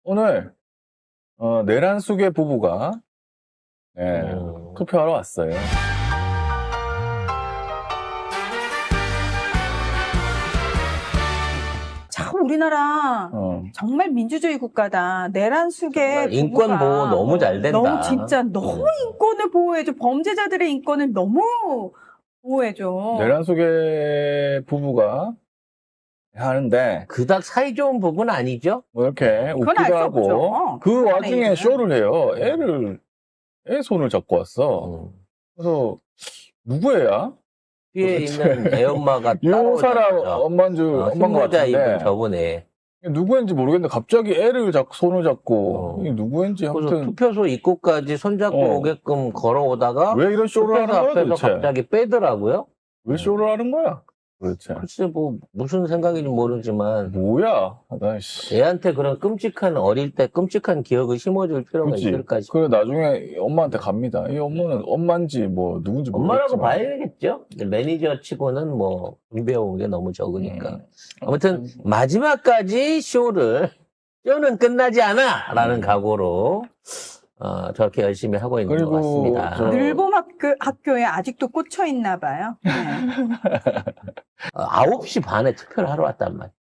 오늘 내란숙의 부부가 투표하러 왔어요. 참 우리나라 정말 민주주의 국가다. 내란숙의 인권 부부가 보호 너무 잘 된다. 너무 진짜 너무 인권을 보호해줘. 범죄자들의 인권을 너무 보호해줘. 내란숙의 부부가 하는데 그닥 사이좋은 부부는 아니죠? 뭐 이렇게 그건 알 웃기도 수 없죠. 하고 그 그 와중에 안에 쇼를 해요. 애 손을 잡고 왔어. 그래서 누구애야? 뒤에 있는 애 엄마가 이 사람 따라오잖아요. 엄마인 줄 엄마인 것 흰모자 입은 같은데 저분에. 누구인지 모르겠는데 갑자기 애를 손을 잡고 이게 누구인지 그래서 아무튼 투표소 입구까지 손잡고 오게끔 걸어오다가 왜 이런 쇼를 투표소 하는 거야 앞에서 도대체? 갑자기 빼더라고요. 왜 쇼를 하는 거야? 도대체 글쎄 뭐 무슨 생각인지 모르지만 뭐야? 나씨. 애한테 그런 끔찍한 어릴 때 끔찍한 기억을 심어줄 필요가 그치. 있을까 싶어요. 그래 나중에 엄마한테 갑니다. 이 엄마는 엄마인지 뭐 누군지 엄마라고 모르겠지만. 봐야겠죠. 매니저 치고는 뭐 준비해온 게 너무 적으니까. 아무튼 마지막까지 쇼는 끝나지 않아! 라는 각오로 저렇게 열심히 하고 있는 것 그리고 같습니다. 늘봄 학교에 아직도 꽂혀 있나 봐요. 네. 9시 반에 투표를 하러 왔단 말이에요.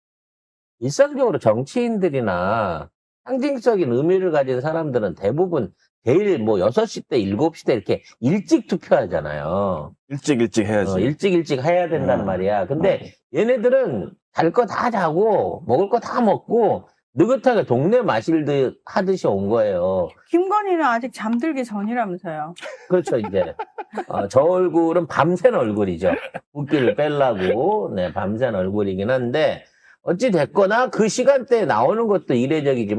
일상적으로 정치인들이나 상징적인 의미를 가진 사람들은 대부분 내일 뭐 6시 때, 7시 때 이렇게 일찍 투표하잖아요. 일찍 해야지. 일찍 해야 된단 말이야. 근데 얘네들은 잘 거 다 자고 먹을 거 다 먹고 느긋하게 동네 마실듯 하듯이 온 거예요. 김건희는 아직 잠들기 전이라면서요. 그렇죠, 이제. 저 얼굴은 밤샌 얼굴이죠. 붓기를 빼려고, 밤샌 얼굴이긴 한데, 어찌됐거나 그 시간대에 나오는 것도 이례적인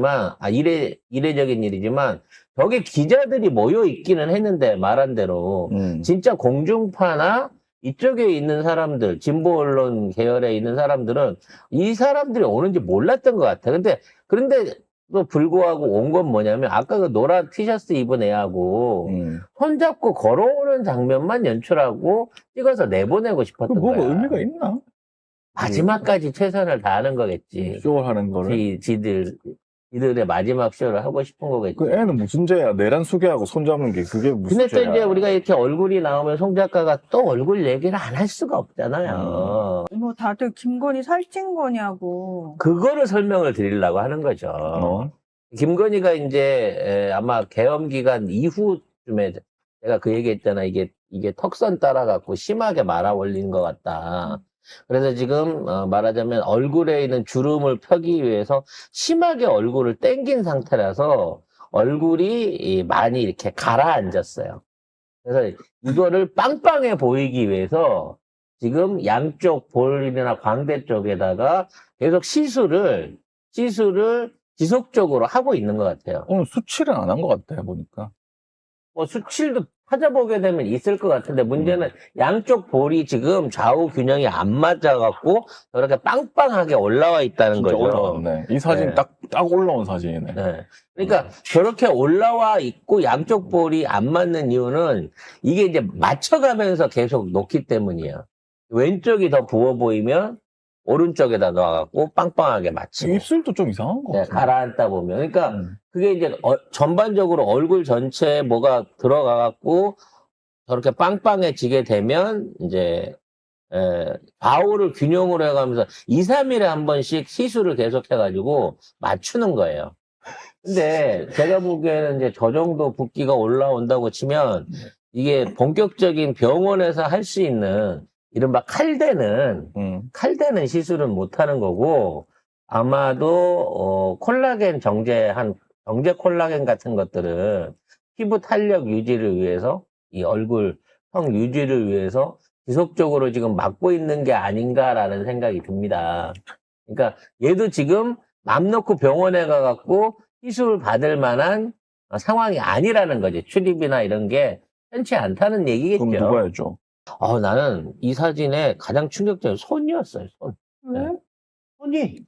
일이지만, 저게 기자들이 모여 있기는 했는데, 말한 대로, 진짜 공중파나 이쪽에 있는 사람들, 진보 언론 계열에 있는 사람들은 이 사람들이 오는지 몰랐던 것 같아. 그런데 또 불구하고 온 건 뭐냐면, 아까 그 노란 티셔츠 입은 애하고, 손잡고 걸어오는 장면만 연출하고 찍어서 내보내고 싶었던 뭐가 거야. 의미가 있나? 마지막까지 최선을 다하는 거겠지. 쇼를 하는 거를. 지들의 마지막 쇼를 하고 싶은 거겠지. 그 애는 무슨 죄야? 내란 수개하고 손잡는 게 그게 무슨 근데 또 죄야? 이제 우리가 이렇게 얼굴이 나오면 송 작가가 또 얼굴 얘기를 안 할 수가 없잖아요. 뭐 다들 김건희 살찐 거냐고. 그거를 설명을 드리려고 하는 거죠. 김건희가 이제 아마 계엄 기간 이후쯤에 제가 그 얘기 했잖아. 이게 턱선 따라갖고 심하게 말아 올린 것 같다. 그래서 지금 말하자면 얼굴에 있는 주름을 펴기 위해서 심하게 얼굴을 당긴 상태라서 얼굴이 많이 이렇게 가라앉았어요. 그래서 이거를 빵빵해 보이기 위해서 지금 양쪽 볼이나 광대 쪽에다가 계속 시술을 지속적으로 하고 있는 것 같아요. 오늘 수치를 안 한 것 같아 보니까. 뭐 수치도 찾아보게 되면 있을 것 같은데 문제는 양쪽 볼이 지금 좌우 균형이 안 맞아갖고 저렇게 빵빵하게 올라와 있다는 진짜 거죠. 올라왔네. 이 사진 네. 딱 올라온 사진이네. 네. 그러니까 저렇게 올라와 있고 양쪽 볼이 안 맞는 이유는 이게 이제 맞춰가면서 계속 놓기 때문이에요. 왼쪽이 더 부어 보이면 오른쪽에다 놔갖고 빵빵하게 맞추고. 입술도 좀 이상한 것 같아. 가라앉다 보면. 그러니까 그게 이제 전반적으로 얼굴 전체에 뭐가 들어가갖고 저렇게 빵빵해지게 되면 이제 좌우를 균형으로 해가면서 2, 3일에 한 번씩 시술을 계속해가지고 맞추는 거예요. 근데 제가 보기에는 이제 저 정도 붓기가 올라온다고 치면 이게 본격적인 병원에서 할 수 있는 이른바 칼대는 시술은 못 하는 거고 아마도 콜라겐 정제 콜라겐 같은 것들은 피부 탄력 유지를 위해서 이 얼굴 형 유지를 위해서 지속적으로 지금 막고 있는 게 아닌가라는 생각이 듭니다. 그러니까 얘도 지금 맘 놓고 병원에 가갖고 시술 받을 만한 상황이 아니라는 거지. 출입이나 이런 게 편치 않다는 얘기겠죠. 그럼 누가 해줘? 나는 이 사진에 가장 충격적인 손이었어요, 손. 왜? 네. 손이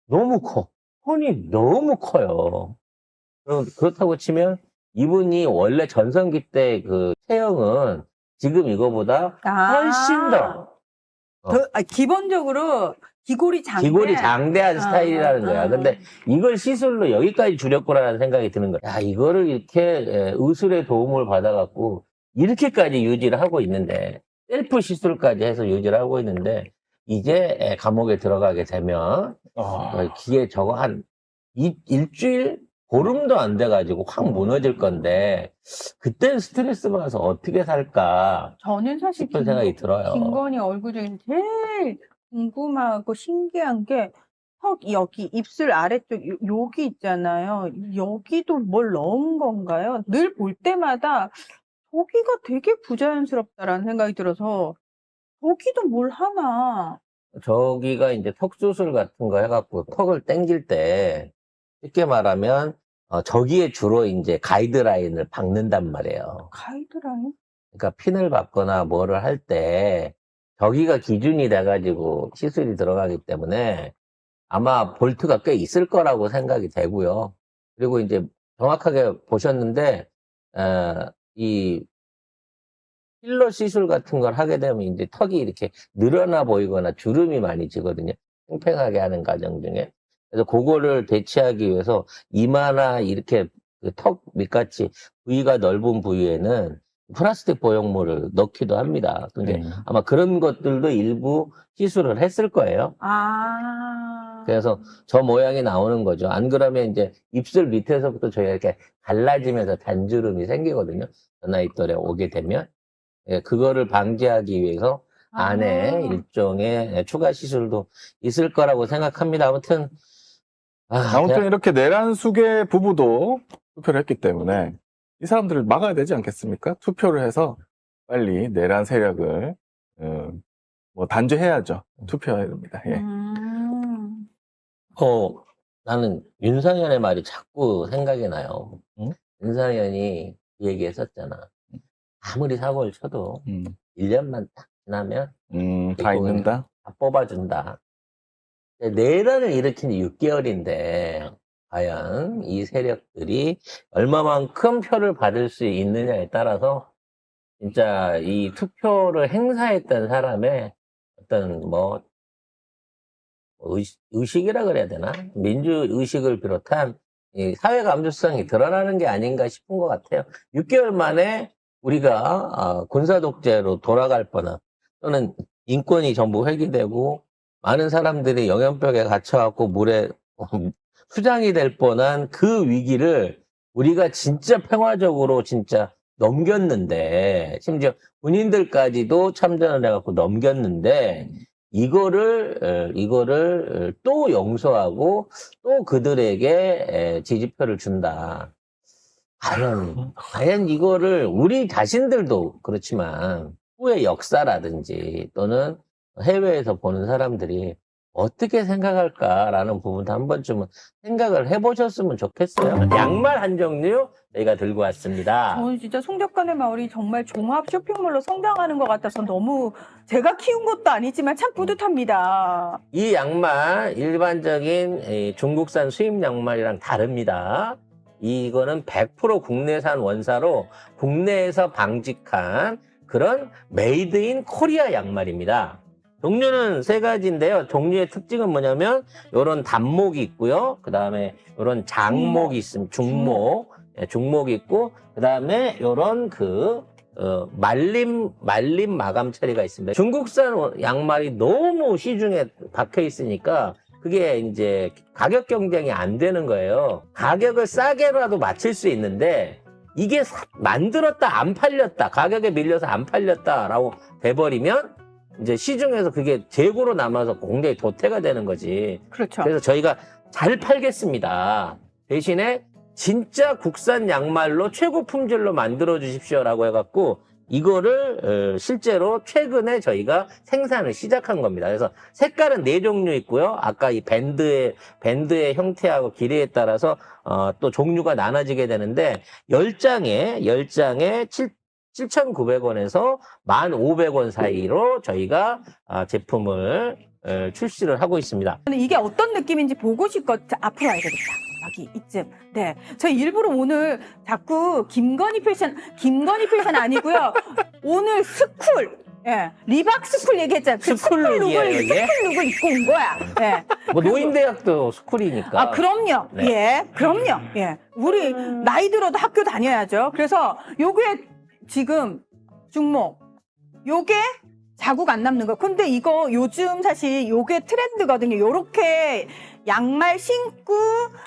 너무 커. 손이 너무 커요. 그렇다고 치면 이분이 원래 전성기 때 그 체형은 지금 이거보다 훨씬 더. 기본적으로 기골이 장대. 기골이 장대한 스타일이라는 거야. 근데 이걸 시술로 여기까지 줄였구나라는 생각이 드는 거야. 야, 이거를 이렇게 의술의 도움을 받아갖고 이렇게까지 유지를 하고 있는데, 셀프 시술까지 해서 유지를 하고 있는데, 이제 감옥에 들어가게 되면 기에 저거 한 일주일? 보름도 안 돼가지고 확 무너질 건데, 그때 스트레스 받아서 어떻게 살까 저는 사실 싶은 생각이 들어요. 김건희 얼굴 중에 제일 궁금하고 신기한 게 턱 여기 입술 아래쪽 여기 있잖아요. 여기도 뭘 넣은 건가요? 늘 볼 때마다 저기가 되게 부자연스럽다라는 생각이 들어서 저기도 뭘 하나. 저기가 이제 턱 수술 같은 거 해갖고 턱을 당길 때, 쉽게 말하면, 저기에 주로 이제 가이드라인을 박는단 말이에요. 가이드라인? 그러니까 핀을 박거나 뭐를 할 때, 저기가 기준이 돼가지고 시술이 들어가기 때문에 아마 볼트가 꽤 있을 거라고 생각이 되고요. 그리고 이제 정확하게 보셨는데, 이 필러 시술 같은 걸 하게 되면 이제 턱이 이렇게 늘어나 보이거나 주름이 많이 지거든요. 팽팽하게 하는 과정 중에. 그래서 그거를 대체하기 위해서 이마나 이렇게 그 턱 밑같이 부위가 넓은 부위에는 플라스틱 보형물을 넣기도 합니다. 근데 아마 그런 것들도 일부 시술을 했을 거예요. 아. 그래서 저 모양이 나오는 거죠. 안 그러면 이제 입술 밑에서부터 저희가 이렇게 갈라지면서 단주름이 생기거든요. 저 나이 또래 오게 되면. 예, 그거를 방지하기 위해서 안에 일종의 추가 시술도 있을 거라고 생각합니다. 아무튼 이렇게 내란숙의 부부도 투표를 했기 때문에 이 사람들을 막아야 되지 않겠습니까? 투표를 해서 빨리 내란 세력을 단죄해야죠. 투표해야 됩니다. 예. 나는 윤상현의 말이 자꾸 생각이 나요. 윤상현이 이 얘기했었잖아. 아무리 사고를 쳐도 1년만 딱 지나면 다 있는다. 다 뽑아준다. 내란을 일으킨 지 6개월인데 과연 이 세력들이 얼마만큼 표를 받을 수 있느냐에 따라서 진짜 이 투표를 행사했던 사람의 어떤 의식이라 그래야 되나? 민주의식을 비롯한 이 사회 감수성이 드러나는 게 아닌가 싶은 것 같아요. 6개월 만에 우리가 군사 독재로 돌아갈 뻔한, 또는 인권이 전부 회귀되고 많은 사람들이 영연벽에 갇혀갖고 물에 수장이 될 뻔한 그 위기를 우리가 진짜 평화적으로 진짜 넘겼는데, 심지어 군인들까지도 참전을 해갖고 넘겼는데, 이거를 또 용서하고 또 그들에게 지지표를 준다. 과연 이거를 우리 자신들도 그렇지만 후의 역사라든지 또는 해외에서 보는 사람들이 어떻게 생각할까라는 부분도 한 번쯤은 생각을 해보셨으면 좋겠어요. 양말 한 종류 저희가 들고 왔습니다. 저는 진짜 송적관의 마을이 정말 종합 쇼핑몰로 성장하는 것 같아서 너무 제가 키운 것도 아니지만 참 뿌듯합니다. 이 양말 일반적인 중국산 수입 양말이랑 다릅니다. 이거는 100% 국내산 원사로 국내에서 방직한 그런 메이드 인 코리아 양말입니다. 종류는 3가지인데요. 종류의 특징은 뭐냐면 요런 단목이 있고요. 그 다음에 요런 장목이 있습니다. 중목이 있고, 그 다음에 요런 말림 마감 처리가 있습니다. 중국산 양말이 너무 시중에 박혀 있으니까 그게 이제 가격 경쟁이 안 되는 거예요. 가격을 싸게라도 맞출 수 있는데 이게 만들었다 안 팔렸다, 가격에 밀려서 안 팔렸다라고 돼버리면 이제 시중에서 그게 재고로 남아서 굉장히 도태가 되는 거지. 그렇죠. 그래서 저희가 잘 팔겠습니다. 대신에 진짜 국산 양말로 최고 품질로 만들어 주십시오라고 해갖고 이거를 실제로 최근에 저희가 생산을 시작한 겁니다. 그래서 색깔은 4종류 있고요. 아까 이 밴드의 형태하고 길이에 따라서 또 종류가 나눠지게 되는데 10장에 7,900원에서 1,500원 사이로 저희가 제품을 출시를 하고 있습니다. 이게 어떤 느낌인지 보고 싶거든요. 앞으로 와야 되겠다. 여기 이쯤. 네, 저희 일부러 오늘 자꾸 김건희 패션 아니고요. 오늘 스쿨 예, 리박 스쿨 얘기했잖아. 그 스쿨룩이에요, 이게? 스쿨룩을 입고 온 거야. 예. 뭐 노인대학도 스쿨이니까. 아, 그럼요. 네. 예, 그럼요. 예. 우리 나이 들어도 학교 다녀야죠. 그래서 요게 지금 중목, 요게 자국 안 남는 거. 근데 이거 요즘 사실 요게 트렌드거든요. 요렇게 양말 신고,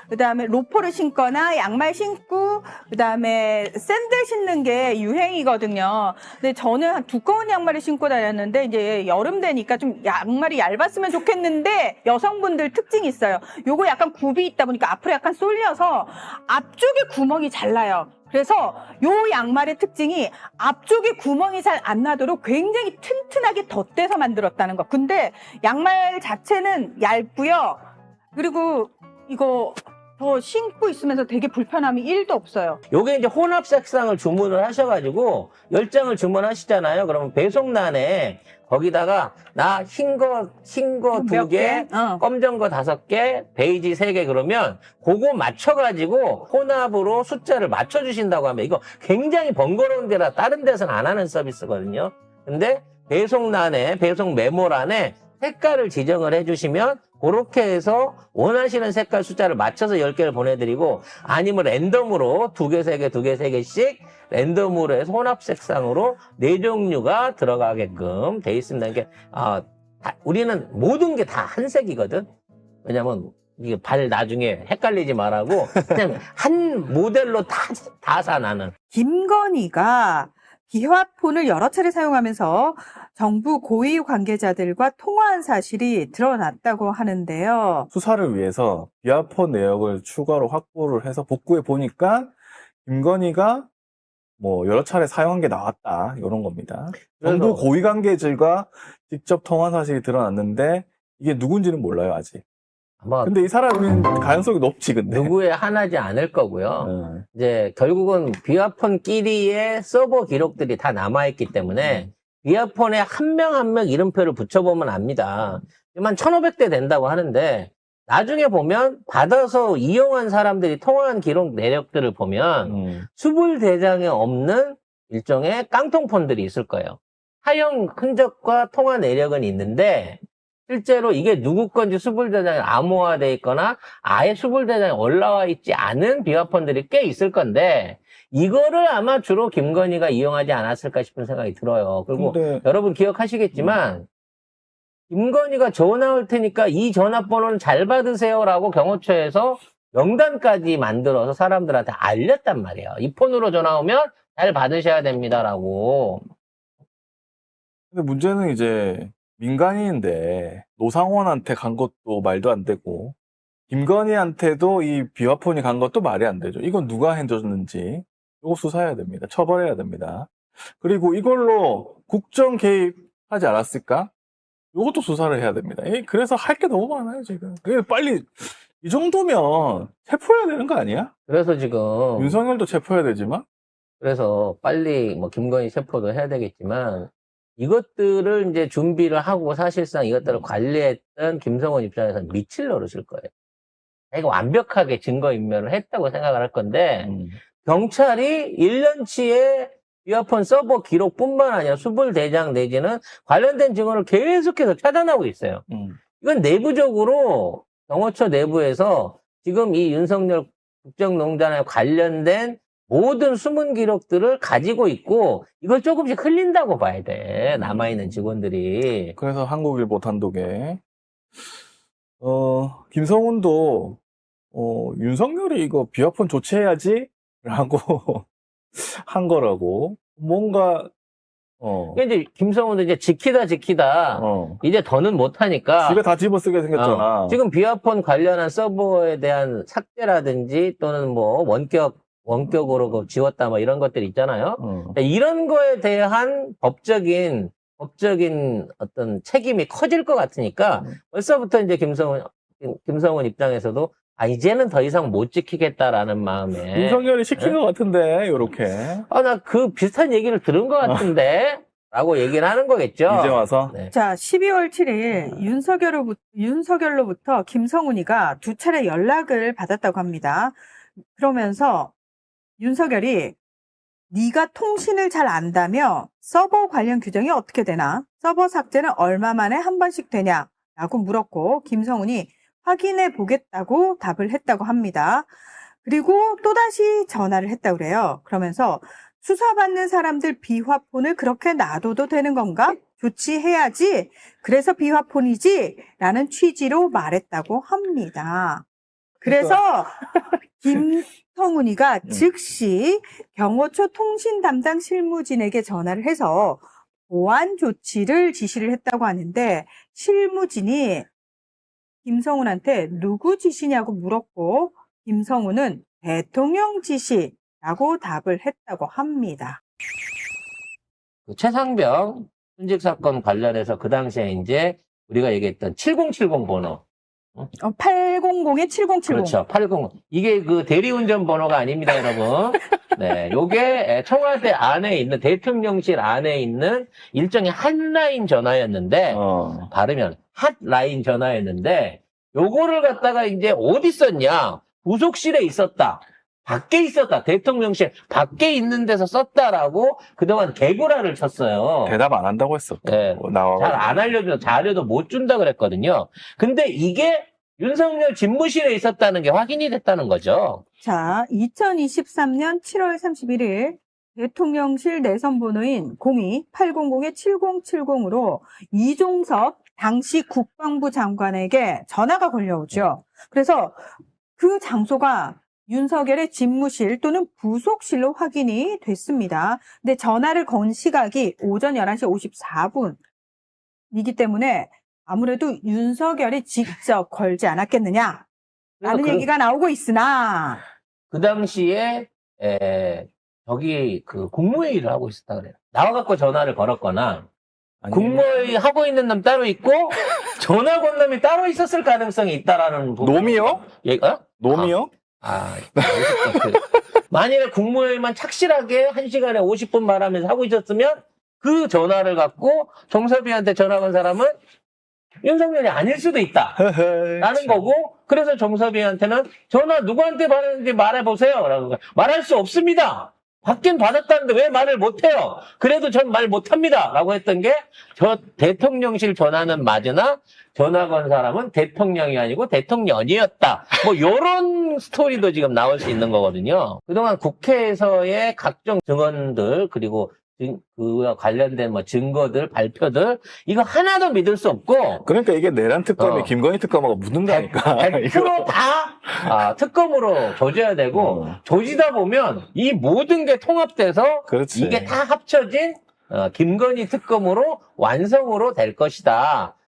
그 다음에 로퍼를 신거나 양말 신고, 그 다음에 샌들 신는 게 유행이거든요. 근데 저는 두꺼운 양말을 신고 다녔는데, 이제 여름 되니까 좀 양말이 얇았으면 좋겠는데, 여성분들 특징이 있어요. 요거 약간 굽이 있다 보니까 앞으로 약간 쏠려서 앞쪽에 구멍이 잘 나요. 그래서 요 양말의 특징이 앞쪽에 구멍이 잘 안 나도록 굉장히 튼튼하게 덧대서 만들었다는 거. 근데 양말 자체는 얇고요. 그리고 이거 더 신고 있으면서 되게 불편함이 1도 없어요. 요게 이제 혼합 색상을 주문을 하셔가지고 10장을 주문하시잖아요. 그러면 배송란에 거기다가 나 흰 거 몇 2개, 개? 검정 거 5개, 베이지 3개 그러면 그거 맞춰가지고 혼합으로 숫자를 맞춰주신다고 하면 이거 굉장히 번거로운 데라 다른 데서는 안 하는 서비스거든요. 근데 배송란에, 배송 메모란에 색깔을 지정을 해주시면 그렇게 해서 원하시는 색깔 숫자를 맞춰서 10개를 보내드리고 아니면 랜덤으로 2개, 3개, 2개, 3개씩 랜덤으로 해서 혼합 색상으로 4종류가 들어가게끔 돼 있습니다. 이게 우리는 모든 게 다 한 색이거든. 왜냐면 이게 발 나중에 헷갈리지 말라고 그냥 한 모델로 다 사 나는. 김건희가 비화폰을 여러 차례 사용하면서 정부 고위 관계자들과 통화한 사실이 드러났다고 하는데요. 수사를 위해서 비아폰 내역을 추가로 확보를 해서 복구해 보니까 김건희가 뭐 여러 차례 사용한 게 나왔다 이런 겁니다. 정부 고위 관계자들과 직접 통화 사실이 드러났는데 이게 누군지는 몰라요 아직. 아마 근데 이 사람은 가능성이 높지 근데. 누구의 하나지 않을 거고요. 이제 결국은 비화폰끼리의 서버 기록들이 다 남아있기 때문에 비화폰에 한 명 한 명 이름표를 붙여보면 압니다. 한 1,500대 된다고 하는데 나중에 보면 받아서 이용한 사람들이 통화한 기록 내역들을 보면 수불 대장에 없는 일종의 깡통폰들이 있을 거예요. 사용 흔적과 통화 내역은 있는데 실제로 이게 누구 건지 수불대장에 암호화되어 있거나 아예 수불대장에 올라와 있지 않은 비화폰들이 꽤 있을 건데 이거를 아마 주로 김건희가 이용하지 않았을까 싶은 생각이 들어요. 그리고 근데 여러분 기억하시겠지만 김건희가 전화 올 테니까 이 전화번호는 잘 받으세요라고 경호처에서 명단까지 만들어서 사람들한테 알렸단 말이에요. 이 폰으로 전화 오면 잘 받으셔야 됩니다라고. 근데 문제는 이제 민간인인데 노상원한테 간 것도 말도 안 되고 김건희한테도 이 비화폰이 간 것도 말이 안 되죠. 이건 누가 해줬는지 이거 수사해야 됩니다. 처벌해야 됩니다. 그리고 이걸로 국정 개입하지 않았을까? 이것도 수사를 해야 됩니다. 그래서 할 게 너무 많아요 지금. 빨리 이 정도면 체포해야 되는 거 아니야? 그래서 지금 윤석열도 체포해야 되지만 그래서 빨리 뭐 김건희 체포도 해야 되겠지만 이것들을 이제 준비를 하고 사실상 이것들을 관리했던 김성원 입장에서는 미칠 노릇일 거예요. 내가 완벽하게 증거인멸을 했다고 생각을 할 건데 경찰이 1년치의 비화폰 서버 기록뿐만 아니라 수불대장 내지는 관련된 증언을 계속해서 차단하고 있어요. 이건 내부적으로 경호처 내부에서 지금 이 윤석열 국정농단에 관련된 모든 숨은 기록들을 가지고 있고 이걸 조금씩 흘린다고 봐야 돼. 남아있는 직원들이. 그래서 한국일보 단독에 김성훈도 윤석열이 이거 비화폰 조치해야지 라고 한 거라고 뭔가 이제 김성훈도 이제 지키다 이제 더는 못하니까 집에 다 집어쓰게 생겼잖아. 지금 비화폰 관련한 서버에 대한 삭제라든지 또는 뭐 원격으로 그 지웠다 뭐 이런 것들 있잖아요. 이런 거에 대한 법적인 어떤 책임이 커질 것 같으니까 벌써부터 이제 김성훈 입장에서도 이제는 더 이상 못 지키겠다라는 마음에 윤석열이 시킨 것 같은데 요렇게 나 그 비슷한 얘기를 들은 것 같은데 라고 얘기를 하는 거겠죠. 이제 와서 네. 자, 12월 7일 윤석열로부터 김성훈이가 2차례 연락을 받았다고 합니다. 그러면서 윤석열이 네가 통신을 잘 안다며 서버 관련 규정이 어떻게 되나? 서버 삭제는 얼마 만에 한 번씩 되냐? 라고 물었고 김성훈이 확인해 보겠다고 답을 했다고 합니다. 그리고 또다시 전화를 했다고 그래요. 그러면서 수사받는 사람들 비화폰을 그렇게 놔둬도 되는 건가? 조치해야지. 그래서 비화폰이지. 라는 취지로 말했다고 합니다. 그래서 김성훈이가 즉시 경호처 통신 담당 실무진에게 전화를 해서 보안 조치를 지시를 했다고 하는데 실무진이 김성훈한테 누구 지시냐고 물었고 김성훈은 대통령 지시라고 답을 했다고 합니다. 그 최상병 순직 사건 관련해서 그 당시에 이제 우리가 얘기했던 7070 번호. 800에 7070. 그렇죠. 80. 이게 그 대리운전 번호가 아닙니다, 여러분. 네. 요게 청와대 안에 있는, 대통령실 안에 있는 일종의 핫라인 전화였는데, 발음은 핫라인 전화였는데, 요거를 갖다가 이제 어디 썼냐? 부속실에 있었다. 밖에 있었다. 대통령실 밖에 있는 데서 썼다라고 그동안 개구라를 쳤어요. 대답 안 한다고 했어. 네. 잘 안 알려줘서 자료도 못 준다 그랬거든요. 근데 이게 윤석열 집무실에 있었다는 게 확인이 됐다는 거죠. 자, 2023년 7월 31일 대통령실 내선 번호인 02-800-7070으로 이종섭 당시 국방부 장관에게 전화가 걸려오죠. 그래서 그 장소가 윤석열의 집무실 또는 부속실로 확인이 됐습니다. 근데 전화를 건 시각이 오전 11시 54분이기 때문에 아무래도 윤석열이 직접 걸지 않았겠느냐 라는 얘기가 나오고 있으나 그 당시에 저기 그 국무회의를 하고 있었다 그래요. 나와갖고 전화를 걸었거나 국무회의 하고 있는 놈 따로 있고 전화 건 놈이 따로 있었을 가능성이 있다라는 놈이요? 놈이요? 만일에 국무회의만 착실하게 1시간에 50분 말하면서 하고 있었으면 그 전화를 갖고 정섭이한테 전화 건 사람은 윤석열이 아닐 수도 있다. 라는 거고, 그래서 정섭이한테는 전화 누구한테 받았는지 말해보세요. 라고 말할 수 없습니다. 받긴 받았다는데 왜 말을 못해요? 그래도 전 말 못합니다. 라고 했던 게, 저 대통령실 전화는 맞으나, 전화 건 사람은 대통령이 아니고 대통령이었다. 뭐, 요런 스토리도 지금 나올 수 있는 거거든요. 그동안 국회에서의 각종 증언들, 그리고 그와 관련된 뭐 증거들, 발표들, 이거 하나도 믿을 수 없고. 그러니까 이게 내란 특검이 김건희 특검하고 묻는다니까. 100% 다 특검으로 조져야 되고, 조지다 보면 이 모든 게 통합돼서 그렇지. 이게 다 합쳐진 김건희 특검으로 완성으로 될 것이다.